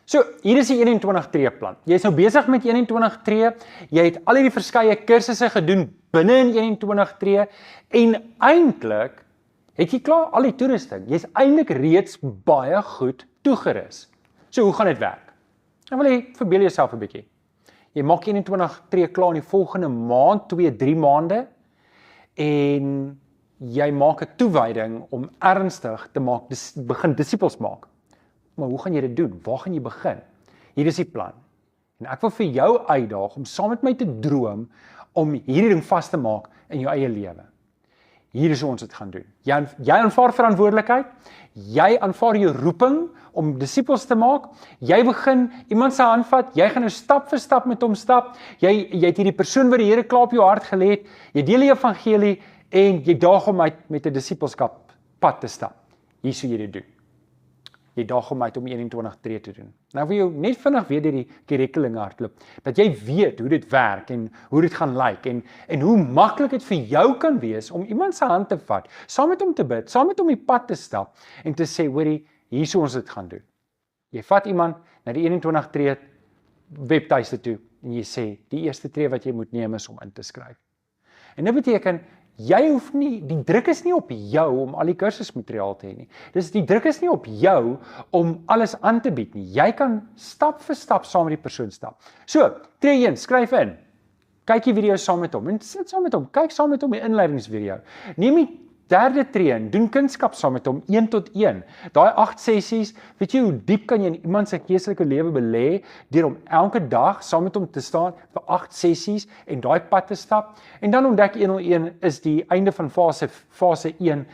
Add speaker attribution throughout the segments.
Speaker 1: So, hier is die 21 tree plan. Jy is nou besig met 21 tree, jy het al die verskeie kursusse gedoen binne in 21 tree, en eintlik het jy klaar al die toerusting. Jy is eintlik reeds baie goed toegerus. So, hoe gaan dit werk? Nou wil jy verbeel jouself 'n bietjie. Jy maak 21 tree klaar in die volgende maand, 2-3 maande, en jy maak 'n toewyding om ernstig te maak, begin disippels maak. Maar hoe gaan jy dit doen? Waar gaan jy begin? Hier is die plan. En ek wil vir jou uitdaag om saam met my te droom om hierdie ding vas te maak in jou eie lewe. Hier is hoe ons dit gaan doen. Jy aanvaar verantwoordelikheid, jy aanvaar jou roeping om disippels te maak, jy begin iemand se hand vat, jy gaan nou stap vir stap met hom stap, jy het hierdie persoon wat die Here klaar op jou hart gelê het, jy deel die evangelie en jy daag hom uit met 'n disippelskap pad te stap. Hier is hoe jy dit doen. Jy daag hom uit om 21 tree te doen. Nou wil jy net vinnig weer deur die curriculum hardloop, dat jy weet hoe dit werk en hoe dit gaan lyk en hoe maklik dit vir jou kan wees om iemand se hand te vat, saam met hom te bid, saam met hom die pad te stap en te sê, hoorie, hier is hoe ons dit gaan doen. Jy vat iemand na die 21 tree webtuiste toe en jy sê, die eerste tree wat jy moet neem is om in te skryf. En dit beteken, jy hoef nie, die druk is nie op jou om al die kursusmateriaal te hê nie. Die druk is nie op jou om alles aan te bied nie. Jy kan stap vir stap saam met die persoon stap. So, tree 1, skryf in. Kyk die video saam met hom en sit saam met hom. Kyk saam met hom die inleidingsvideo. Neem die derde tree in, doen kunskap saam met hom 1 tot 1. Daai 8 sessies, weet jy hoe diep kan jy in iemand se geestelike lewe belê deur om elke dag saam met hom te staan vir 8 sessies en daai pad te stap. En dan ontdek 101 is die einde van fase 1.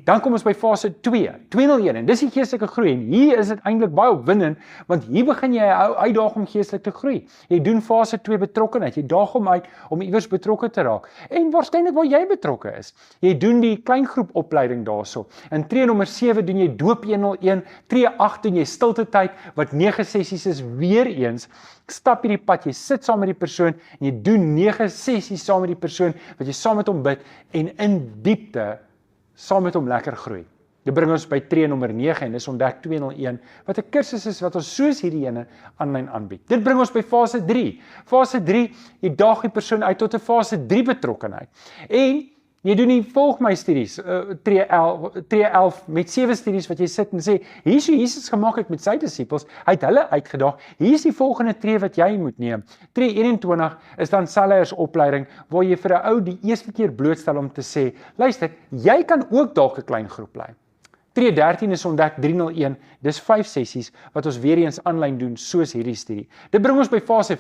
Speaker 1: Dan kom ons by fase 2, 201 en dis die geestelike groei en hier is dit eintlik baie opwindend want hier begin jy uitdaag om geestelik te groei. Jy doen fase 2 betrokkenheid, jy daag hom uit om iewers betrokke te raak en waarskynlik waar jy betrokke is. Jy doen die kleingroep opleiding daarso. In tree nommer 7 doen jy doop 101, tree 8 doen jy stilte tyd wat 9 sessies is weer eens. Stap hierdie pad, jy sit saam met die persoon en jy doen 9 sessies saam met die persoon wat jy saam met hom bid en in diepte saam met hom lekker groei. Dit bring ons by tree nommer 9 en dis ontdek 201 wat 'n kursus is wat ons soos hierdie ene aanlyn aanbied. Dit bring ons by fase 3. Fase 3, jy daag die persoon uit tot 'n fase 3 betrokkenheid. En jy doen die volg my studies, tree 11 met 7 studies wat jy sit en sê, hier is hoe Jesus gemaak het met sy disippels, hy het hulle uitgedaag, hier is die volgende tree wat jy moet neem. Tree 21 is dan Sellers opleiding, waar jy vir 'n ou die eerste keer blootstel om te sê, luister, jy kan ook dalk 'n klein groep lei. Tree 13 is ontdek 301, dis 5 sessies wat ons weer eens aanlyn doen soos hierdie studie. Dit bring ons by fase